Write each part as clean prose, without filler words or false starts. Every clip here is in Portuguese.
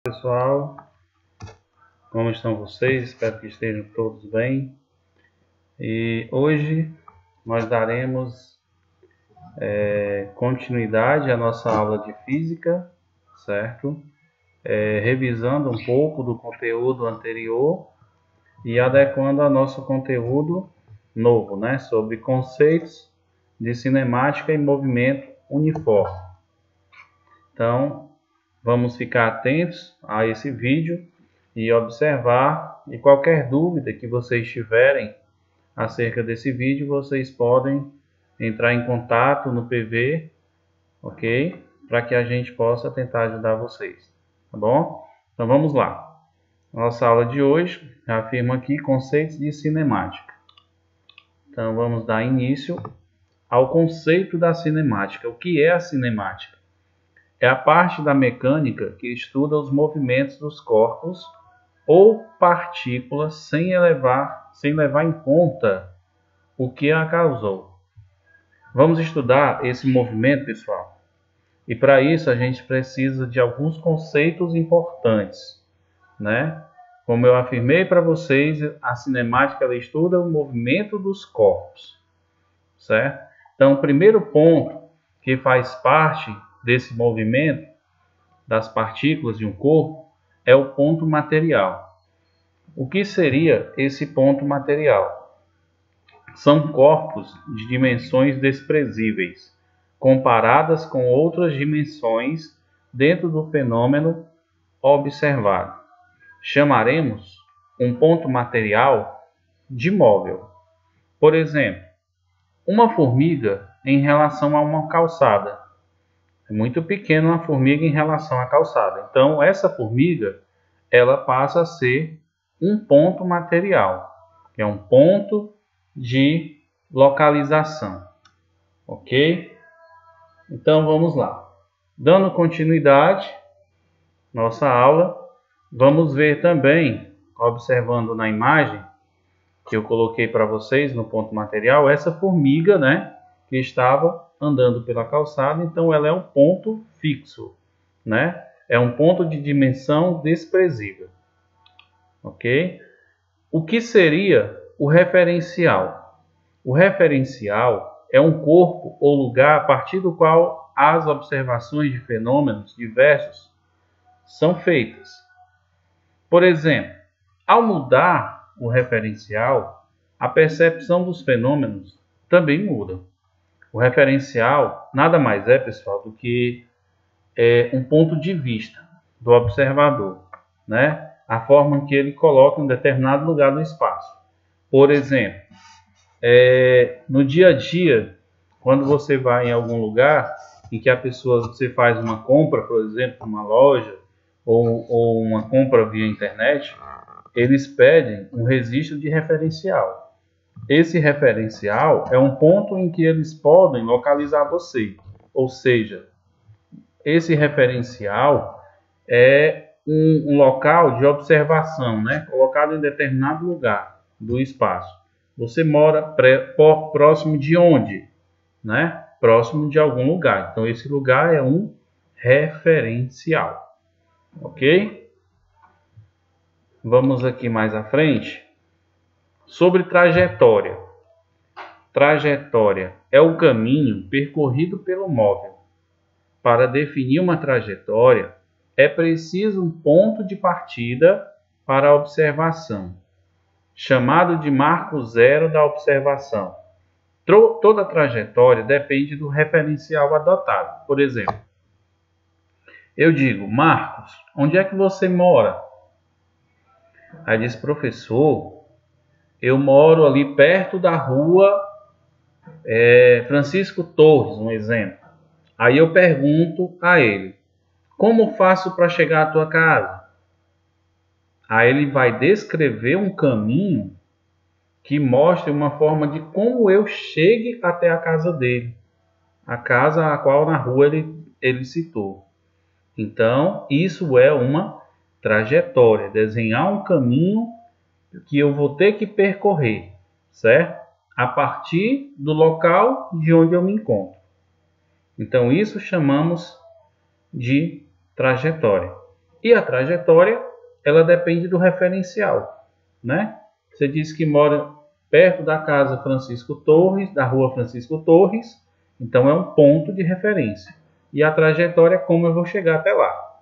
Pessoal, como estão vocês? Espero que estejam todos bem. E hoje nós daremos continuidade à nossa aula de física, certo? Revisando um pouco do conteúdo anterior e adequando ao nosso conteúdo novo, né? Sobre conceitos de cinemática e movimento uniforme. Então, vamos ficar atentos a esse vídeo e observar, e qualquer dúvida que vocês tiverem acerca desse vídeo, vocês podem entrar em contato no PV, ok? Para que a gente possa tentar ajudar vocês, tá bom? Então vamos lá. Nossa aula de hoje afirma aqui conceitos de cinemática. Então vamos dar início ao conceito da cinemática. O que é a cinemática? É a parte da mecânica que estuda os movimentos dos corpos ou partículas sem levar em conta o que a causou. Vamos estudar esse movimento, pessoal. E para isso a gente precisa de alguns conceitos importantes, né? Como eu afirmei para vocês, a cinemática ela estuda o movimento dos corpos, certo? Então, o primeiro ponto que faz parte desse movimento das partículas de um corpo é o ponto material. O que seria esse ponto material? São corpos de dimensões desprezíveis, comparadas com outras dimensões dentro do fenômeno observado. Chamaremos um ponto material de móvel. Por exemplo, uma formiga em relação a uma calçada. É muito pequena uma formiga em relação à calçada. Então, essa formiga ela passa a ser um ponto material, que é um ponto de localização, ok? Então vamos lá. Dando continuidade à nossa aula, vamos ver também, observando na imagem que eu coloquei para vocês no ponto material, essa formiga, né, que estava andando pela calçada, então ela é um ponto fixo, né? É um ponto de dimensão desprezível. Ok? O que seria o referencial? O referencial é um corpo ou lugar a partir do qual as observações de fenômenos diversos são feitas. Por exemplo, ao mudar o referencial, a percepção dos fenômenos também muda. O referencial nada mais é, pessoal, do que um ponto de vista do observador, né? A forma que ele coloca em um determinado lugar do espaço. Por exemplo, no dia a dia, quando você vai em algum lugar em que você faz uma compra, por exemplo, numa loja ou uma compra via internet, eles pedem um registro de referencial. Esse referencial é um ponto em que eles podem localizar você, ou seja, esse referencial é um local de observação, né? Colocado em determinado lugar do espaço. Você mora próximo de onde? Né? Próximo de algum lugar. Então, esse lugar é um referencial. Ok? Vamos aqui mais à frente. Sobre trajetória. Trajetória é o caminho percorrido pelo móvel. Para definir uma trajetória, é preciso um ponto de partida para a observação, chamado de marco zero da observação. Toda trajetória depende do referencial adotado. Por exemplo, eu digo, Marcos, onde é que você mora? Aí diz, professor, eu moro ali perto da rua Francisco Torres, um exemplo. Aí eu pergunto a ele, como faço para chegar à tua casa? Aí ele vai descrever um caminho que mostre uma forma de como eu chegue até a casa dele. A casa a qual na rua ele citou. Então, isso é uma trajetória. Desenhar um caminho que eu vou ter que percorrer, certo? A partir do local de onde eu me encontro. Então, isso chamamos de trajetória. E a trajetória, ela depende do referencial, né? Você diz que mora perto da casa Francisco Torres, da rua Francisco Torres, então é um ponto de referência. E a trajetória é como eu vou chegar até lá.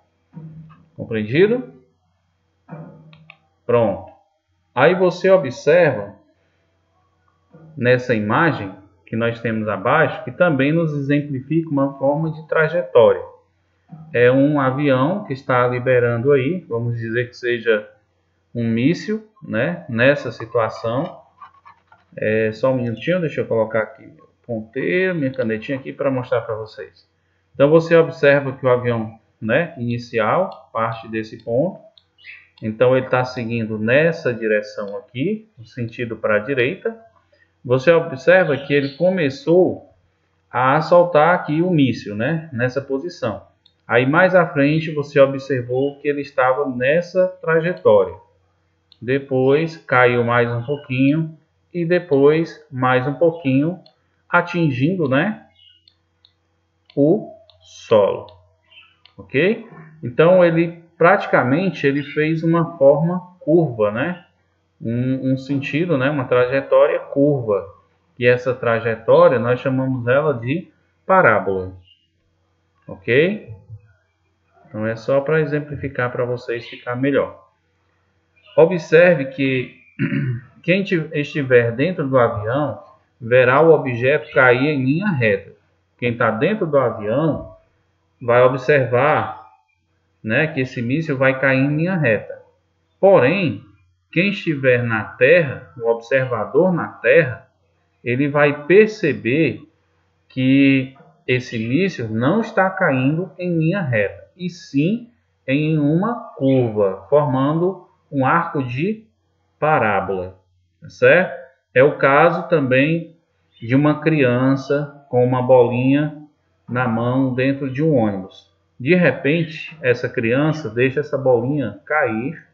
Compreendido? Pronto. Aí você observa nessa imagem que nós temos abaixo, que também nos exemplifica uma forma de trajetória. É um avião que está liberando aí, vamos dizer que seja um míssil, né? Nessa situação. Só um minutinho, deixa eu colocar aqui meu ponteiro, minha canetinha aqui para mostrar para vocês. Então você observa que o avião, né, inicial parte desse ponto. Então ele está seguindo nessa direção aqui, no sentido para a direita. Você observa que ele começou a soltar aqui o míssil, né, nessa posição. Aí mais à frente você observou que ele estava nessa trajetória. Depois caiu mais um pouquinho e depois mais um pouquinho, atingindo, né, o solo. Ok? Então ele praticamente ele fez uma forma curva, né? Um sentido, né? Uma trajetória curva. E essa trajetória nós chamamos ela de parábola. Ok? Então é só para exemplificar para vocês ficar melhor. Observe que quem estiver dentro do avião verá o objeto cair em linha reta. Quem está dentro do avião vai observar, né, que esse míssil vai cair em linha reta. Porém, quem estiver na Terra, o observador na Terra, ele vai perceber que esse míssil não está caindo em linha reta, e sim em uma curva, formando um arco de parábola, certo? É o caso também de uma criança com uma bolinha na mão dentro de um ônibus. De repente, essa criança deixa essa bolinha cair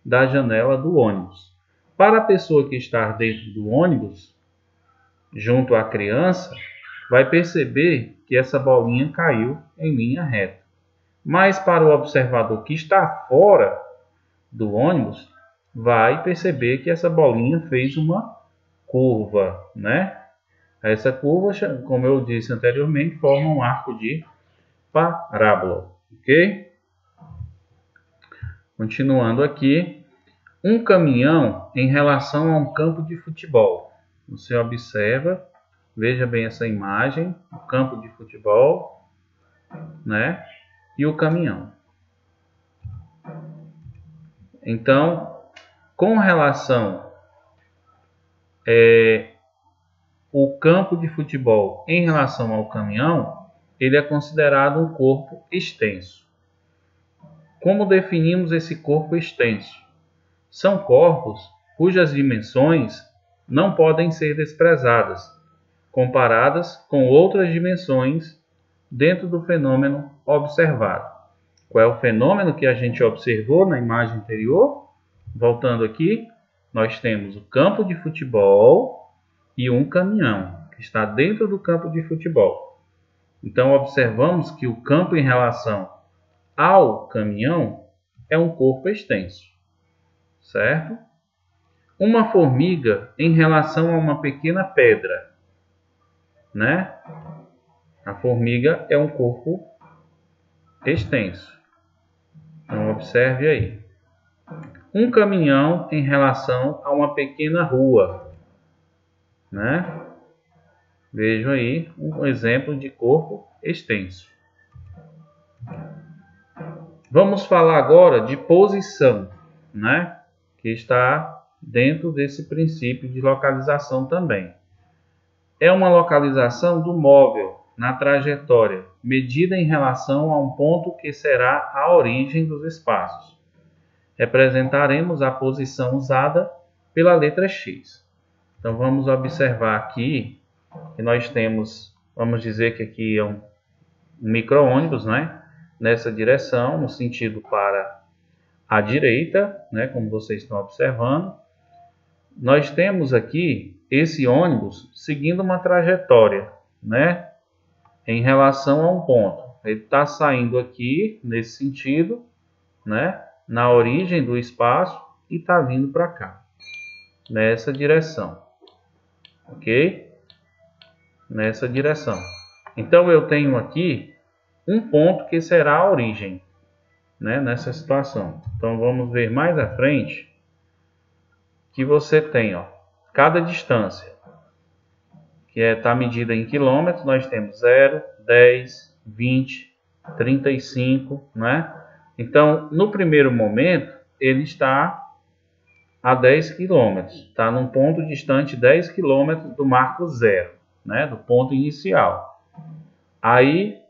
da janela do ônibus. Para a pessoa que está dentro do ônibus, junto à criança, vai perceber que essa bolinha caiu em linha reta. Mas para o observador que está fora do ônibus, vai perceber que essa bolinha fez uma curva, né? Essa curva, como eu disse anteriormente, forma um arco de parábola, ok? Continuando aqui, um caminhão em relação a um campo de futebol. Você observa, veja bem essa imagem, o campo de futebol, né? E o caminhão. Então, com relação o campo de futebol em relação ao caminhão, ele é considerado um corpo extenso. Como definimos esse corpo extenso? São corpos cujas dimensões não podem ser desprezadas, comparadas com outras dimensões dentro do fenômeno observado. Qual é o fenômeno que a gente observou na imagem anterior? Voltando aqui, nós temos o campo de futebol e um caminhão que está dentro do campo de futebol. Então observamos que o campo em relação ao caminhão é um corpo extenso, certo? Uma formiga em relação a uma pequena pedra, né? A formiga é um corpo extenso. Então observe aí. Um caminhão em relação a uma pequena rua, né? Vejam aí um exemplo de corpo extenso. Vamos falar agora de posição, né? Que está dentro desse princípio de localização também. É uma localização do móvel na trajetória, medida em relação a um ponto que será a origem dos espaços. Representaremos a posição usada pela letra X. Então vamos observar aqui que nós temos, vamos dizer que aqui é um micro-ônibus, né? Nessa direção, no sentido para a direita, né? Como vocês estão observando. Nós temos aqui esse ônibus seguindo uma trajetória, né? Em relação a um ponto. Ele está saindo aqui nesse sentido né, na origem do espaço e está vindo para cá, nessa direção, ok? Nessa direção. Então eu tenho aqui um ponto que será a origem, né, nessa situação. Então vamos ver mais à frente que você tem, ó, cada distância que está medida em quilômetros, nós temos 0, 10, 20, 35, né? Então, no primeiro momento, ele está a 10 quilômetros, está num ponto distante 10 quilômetros do marco zero, né? Do ponto inicial. Aí,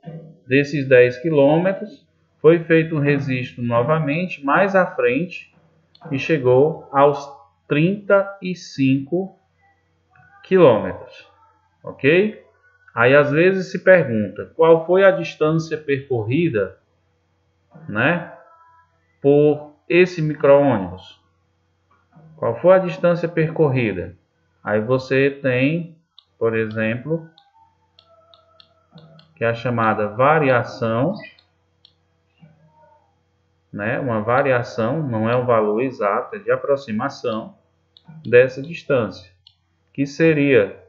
desses 10 quilômetros, foi feito um registro novamente, mais à frente, e chegou aos 35 quilômetros. Ok? Aí às vezes se pergunta qual foi a distância percorrida, né, por esse micro-ônibus. Qual foi a distância percorrida? Aí você tem, por exemplo, que é a chamada variação, né, uma variação, não é um valor exato, é de aproximação dessa distância, que seria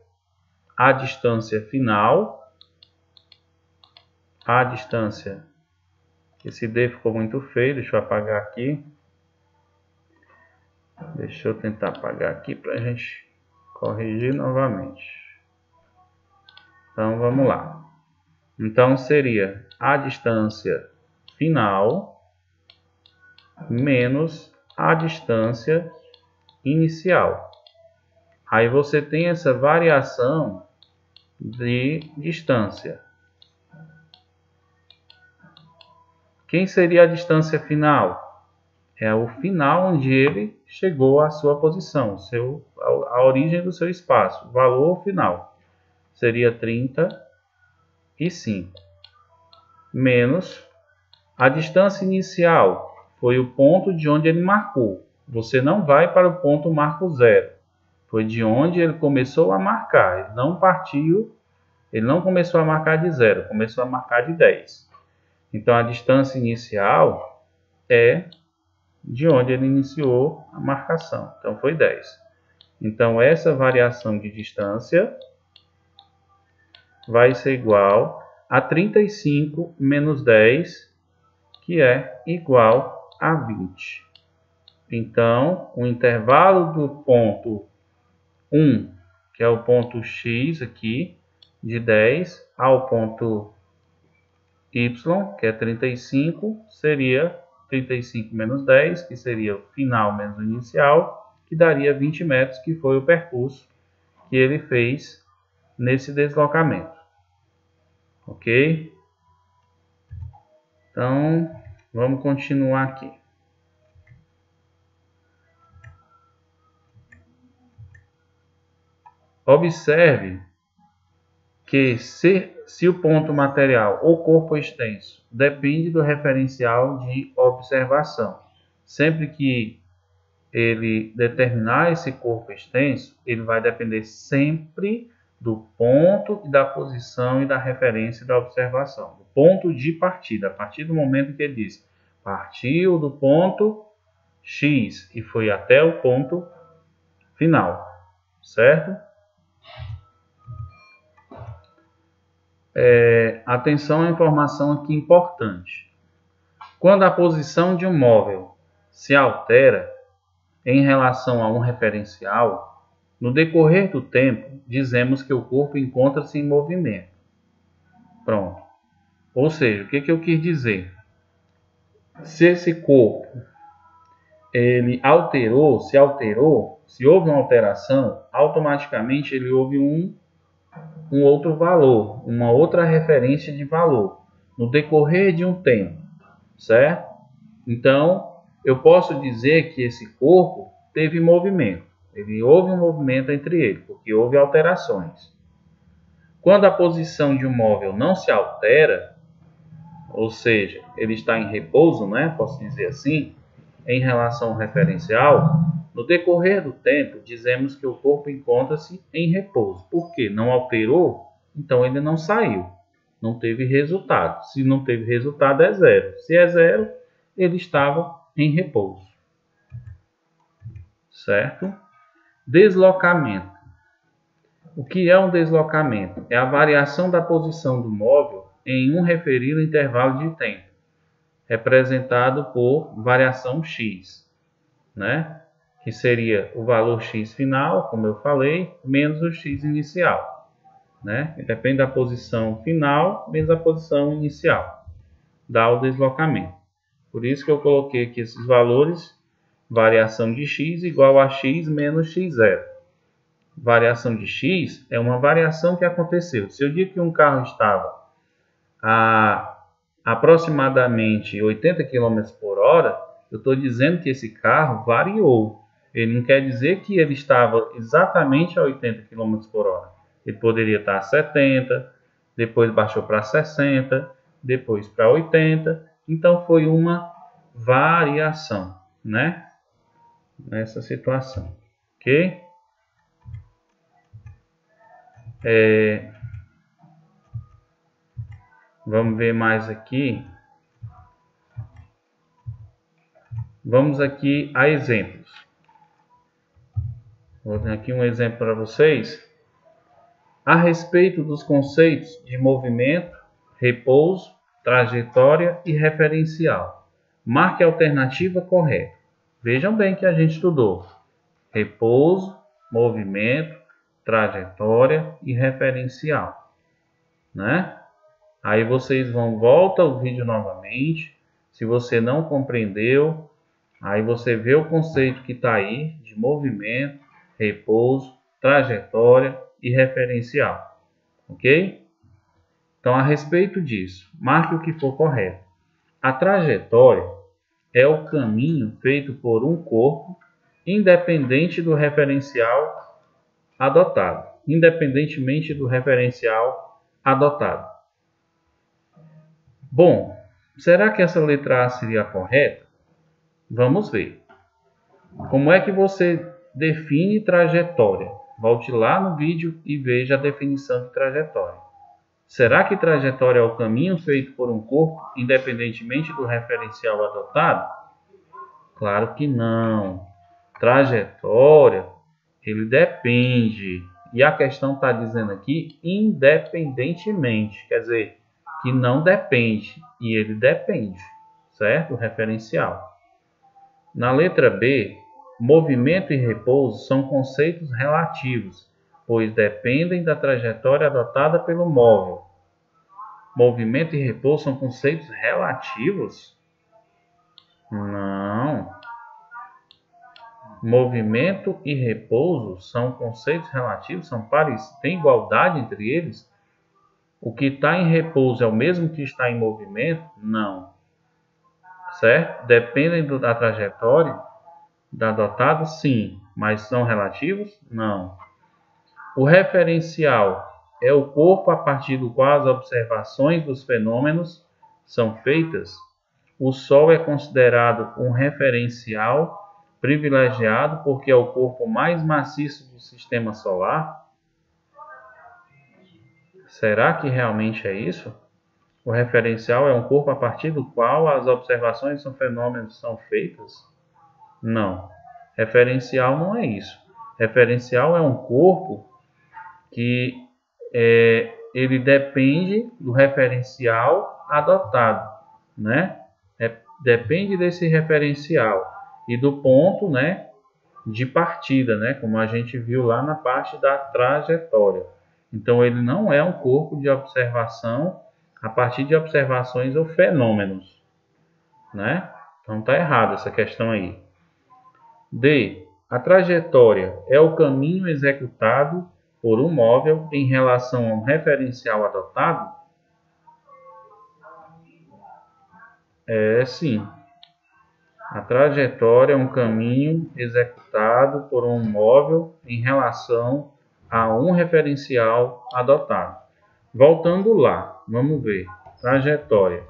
a distância final, a distância, esse D ficou muito feio, deixa eu apagar aqui, deixa eu tentar apagar aqui para a gente corrigir novamente. Então vamos lá, então seria a distância final menos a distância inicial. Aí você tem essa variação de distância. Quem seria a distância final? É o final onde ele chegou à sua posição, a origem do seu espaço. O valor final seria 35. Menos a distância inicial, foi o ponto de onde ele marcou. Você não vai para o ponto marco zero. Foi de onde ele começou a marcar. Ele não partiu, ele não começou a marcar de 0, começou a marcar de 10. Então a distância inicial é de onde ele iniciou a marcação. Então foi 10. Então essa variação de distância vai ser igual a 35 menos 10, que é igual a 20. Então o intervalo do ponto 1, que é o ponto X aqui, de 10, ao ponto Y, que é 35, seria 35 menos 10, que seria o final menos o inicial, que daria 20 metros, que foi o percurso que ele fez nesse deslocamento. Ok? Então, vamos continuar aqui. Observe que se o ponto material ou corpo extenso depende do referencial de observação. Sempre que ele determinar esse corpo extenso, ele vai depender sempre do ponto e da posição e da referência da observação. Do ponto de partida, a partir do momento que ele diz partiu do ponto X e foi até o ponto final, certo? Atenção à informação aqui importante. Quando a posição de um móvel se altera em relação a um referencial, no decorrer do tempo, dizemos que o corpo encontra-se em movimento. Pronto. Ou seja, o que eu quis dizer? Se esse corpo ele se alterou, se houve uma alteração, automaticamente ele houve um outro valor, uma outra referência de valor no decorrer de um tempo, certo? Então, eu posso dizer que esse corpo teve movimento. Houve um movimento entre ele, porque houve alterações. Quando a posição de um móvel não se altera, ou seja, ele está em repouso, né? Posso dizer assim, em relação ao referencial, no decorrer do tempo, dizemos que o corpo encontra-se em repouso. Por quê? Não alterou, então ele não saiu. Não teve resultado. Se não teve resultado, é zero. Se é zero, ele estava em repouso. Certo? Deslocamento. O que é um deslocamento? É a variação da posição do móvel em um referido intervalo de tempo, representado por variação x, né? Que seria o valor x final, como eu falei, menos o x inicial, né? Depende da posição final menos a posição inicial, dá o deslocamento. Por isso que eu coloquei aqui esses valores, variação de x igual a x menos x0. Variação de x é uma variação que aconteceu. Se eu digo que um carro estava a aproximadamente 80 km por hora, eu estou dizendo que esse carro variou. Ele não quer dizer que ele estava exatamente a 80 km por hora. Ele poderia estar a 70, depois baixou para 60, depois para 80. Então foi uma variação, né? Nessa situação, ok? Vamos ver mais aqui. Vamos aqui a exemplos. Vou dar aqui um exemplo para vocês. A respeito dos conceitos de movimento, repouso, trajetória e referencial. Marque a alternativa correta. Vejam bem que a gente estudou repouso, movimento, trajetória e referencial, né? Aí vocês volta o vídeo novamente. Se você não compreendeu, aí você vê o conceito que está aí de movimento, repouso, trajetória e referencial, ok? Então, a respeito disso, marque o que for correto. A trajetória é o caminho feito por um corpo independente do referencial adotado. Independentemente do referencial adotado. Bom, será que essa letra A seria a correta? Vamos ver. Como é que você define trajetória? Volte lá no vídeo e veja a definição de trajetória. Será que trajetória é o caminho feito por um corpo, independentemente do referencial adotado? Claro que não. Trajetória, ele depende. E a questão está dizendo aqui, independentemente. Quer dizer, que não depende. E ele depende, certo? O referencial. Na letra B, movimento e repouso são conceitos relativos, pois dependem da trajetória adotada pelo móvel. Movimento e repouso são conceitos relativos? Não. Movimento e repouso são conceitos relativos, são parecidos, tem igualdade entre eles? O que está em repouso é o mesmo que está em movimento? Não. Certo? Dependem da trajetória da adotada? Sim. Mas são relativos? Não. O referencial é o corpo a partir do qual as observações dos fenômenos são feitas? O Sol é considerado um referencial privilegiado porque é o corpo mais maciço do sistema solar? Será que realmente é isso? O referencial é um corpo a partir do qual as observações dos fenômenos são feitas? Não. Referencial não é isso. Referencial é um corpo que ele depende do referencial adotado, né? Depende desse referencial e do ponto, né, de partida, né, como a gente viu lá na parte da trajetória. Então, ele não é um corpo de observação a partir de observações ou fenômenos, né? Então, está errado essa questão aí. D. A trajetória é o caminho executado por um móvel em relação a um referencial adotado? Sim. A trajetória é um caminho executado por um móvel em relação a um referencial adotado. Voltando lá, vamos ver. Trajetória.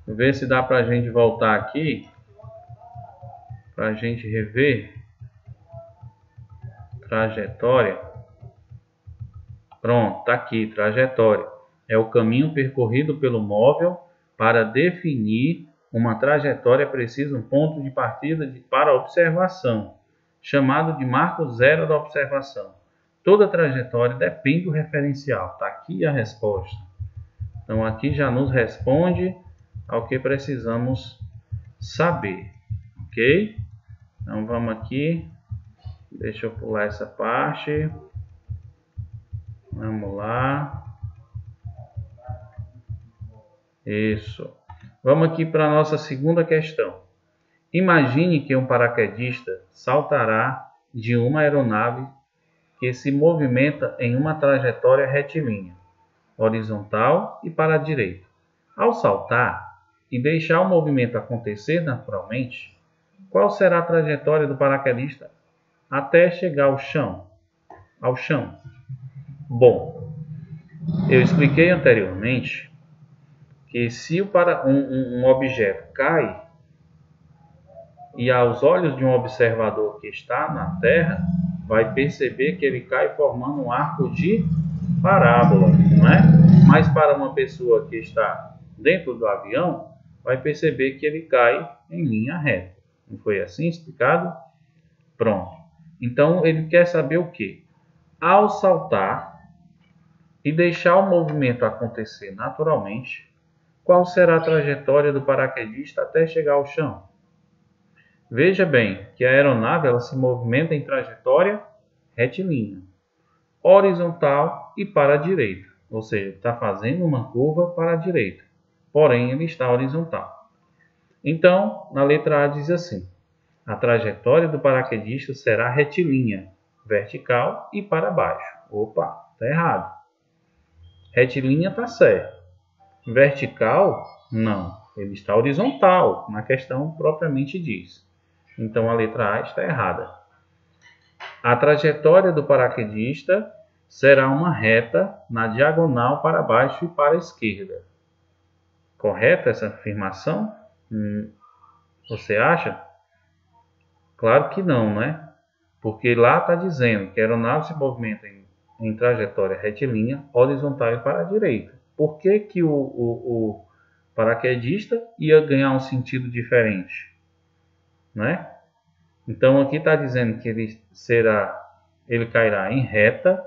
Vamos ver se dá para a gente voltar aqui, para a gente rever. Trajetória. Pronto, está aqui, trajetória. É o caminho percorrido pelo móvel para definir uma trajetória precisa um ponto de partida para observação, chamado de marco zero da observação. Toda trajetória depende do referencial. Está aqui a resposta. Então, aqui já nos responde ao que precisamos saber. Ok? Então, vamos aqui. Deixa eu pular essa parte. Vamos lá. Isso. Vamos aqui para a nossa segunda questão. Imagine que um paraquedista saltará de uma aeronave que se movimenta em uma trajetória retilínea, horizontal e para a direita. Ao saltar e deixar o movimento acontecer naturalmente, qual será a trajetória do paraquedista até chegar ao chão? Bom, eu expliquei anteriormente que se um objeto cai e aos olhos de um observador que está na Terra, vai perceber que ele cai formando um arco de parábola, não é? Mas para uma pessoa que está dentro do avião, vai perceber que ele cai em linha reta. Não foi assim explicado? Pronto. Então ele quer saber o quê? Ao saltar e deixar o movimento acontecer naturalmente, qual será a trajetória do paraquedista até chegar ao chão? Veja bem que a aeronave ela se movimenta em trajetória retilínea, horizontal e para a direita. Ou seja, está fazendo uma curva para a direita, porém ele está horizontal. Então, na letra A diz assim: a trajetória do paraquedista será retilínea, vertical e para baixo. Opa, está errado. Retilínea está certo. Vertical, não. Ele está horizontal, na questão propriamente diz. Então, a letra A está errada. A trajetória do paraquedista será uma reta na diagonal para baixo e para a esquerda. Correta essa afirmação? Você acha? Claro que não, né? Porque lá está dizendo que a aeronave se movimenta em trajetória retilínea, horizontal e para a direita. Por que que o paraquedista ia ganhar um sentido diferente? Né? Então aqui está dizendo que ele cairá em reta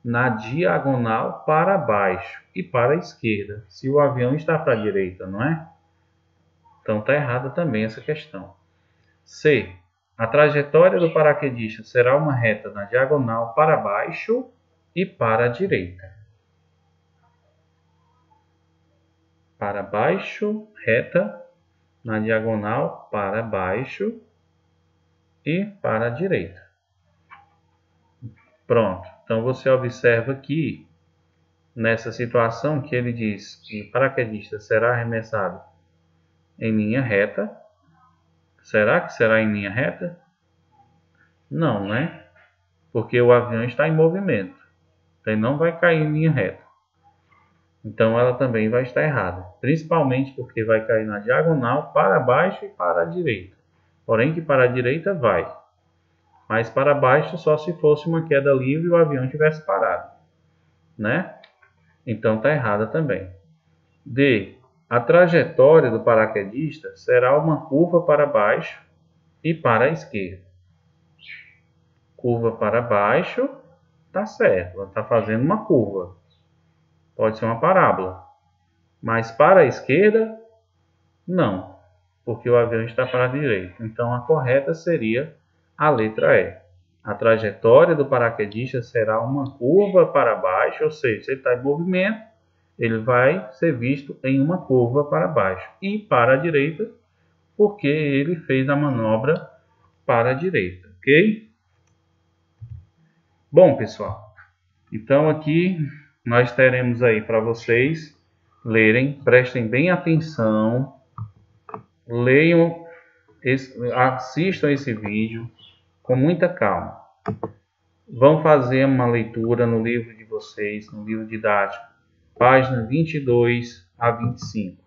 na diagonal para baixo e para a esquerda, se o avião está para a direita, não é? Então está errada também essa questão. C. A trajetória do paraquedista será uma reta na diagonal para baixo e para a direita. Para baixo, reta na diagonal para baixo e para a direita. Pronto. Então você observa aqui, nessa situação, que ele diz que o paraquedista será arremessado em linha reta. Será que será em linha reta? Não, né? Porque o avião está em movimento. Então ele não vai cair em linha reta. Então ela também vai estar errada. Principalmente porque vai cair na diagonal para baixo e para a direita. Porém que para a direita vai. Mas para baixo só se fosse uma queda livre e o avião tivesse parado. Né? Então está errada também. D. A trajetória do paraquedista será uma curva para baixo e para a esquerda. Curva para baixo, está certo. Ela está fazendo uma curva. Pode ser uma parábola. Mas para a esquerda, não. Porque o avião está para a direita. Então a correta seria a letra E. A trajetória do paraquedista será uma curva para baixo, ou seja, se ele está em movimento, ele vai ser visto em uma curva para baixo e para a direita, porque ele fez a manobra para a direita, ok? Bom, pessoal, então aqui nós teremos aí para vocês lerem, prestem bem atenção, leiam, assistam esse vídeo com muita calma. Vão fazer uma leitura no livro de vocês, no livro didático, página 22 a 25.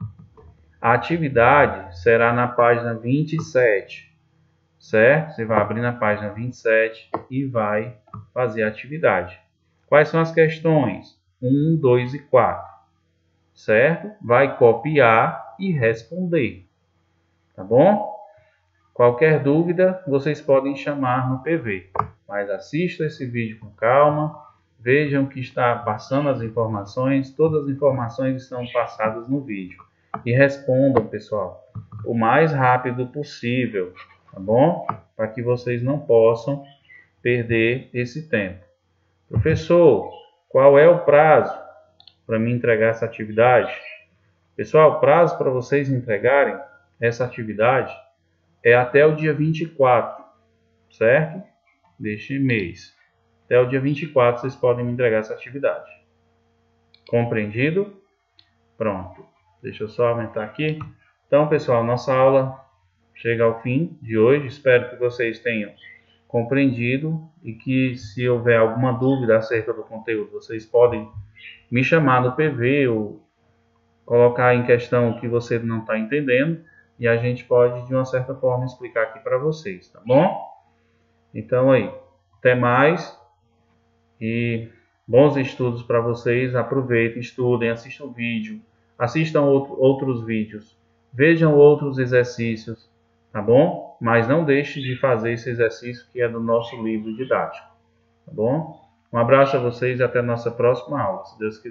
A atividade será na página 27, certo? Você vai abrir na página 27 e vai fazer a atividade. Quais são as questões? 1, 2 e 4, certo? Vai copiar e responder. tá bom? Qualquer dúvida, vocês podem chamar no PV, mas assistam esse vídeo com calma, vejam que está passando as informações, todas as informações estão passadas no vídeo. E respondam, pessoal, o mais rápido possível, tá bom? Para que vocês não possam perder esse tempo. Professor, qual é o prazo para me entregar essa atividade? Pessoal, o prazo para vocês entregarem essa atividade é até o dia 24, certo? Deste mês. Até o dia 24 vocês podem me entregar essa atividade. Compreendido? Pronto. Deixa eu só aumentar aqui. Então, pessoal, nossa aula chega ao fim de hoje. Espero que vocês tenham compreendido e que, se houver alguma dúvida acerca do conteúdo, vocês podem me chamar no PV ou colocar em questão o que você não está entendendo e a gente pode, de uma certa forma, explicar aqui para vocês, tá bom? Então, aí, até mais e bons estudos para vocês. Aproveitem, estudem, assistam o vídeo, assistam outros vídeos, vejam outros exercícios, tá bom? Mas não deixe de fazer esse exercício que é do nosso livro didático, tá bom? Um abraço a vocês e até a nossa próxima aula, se Deus quiser.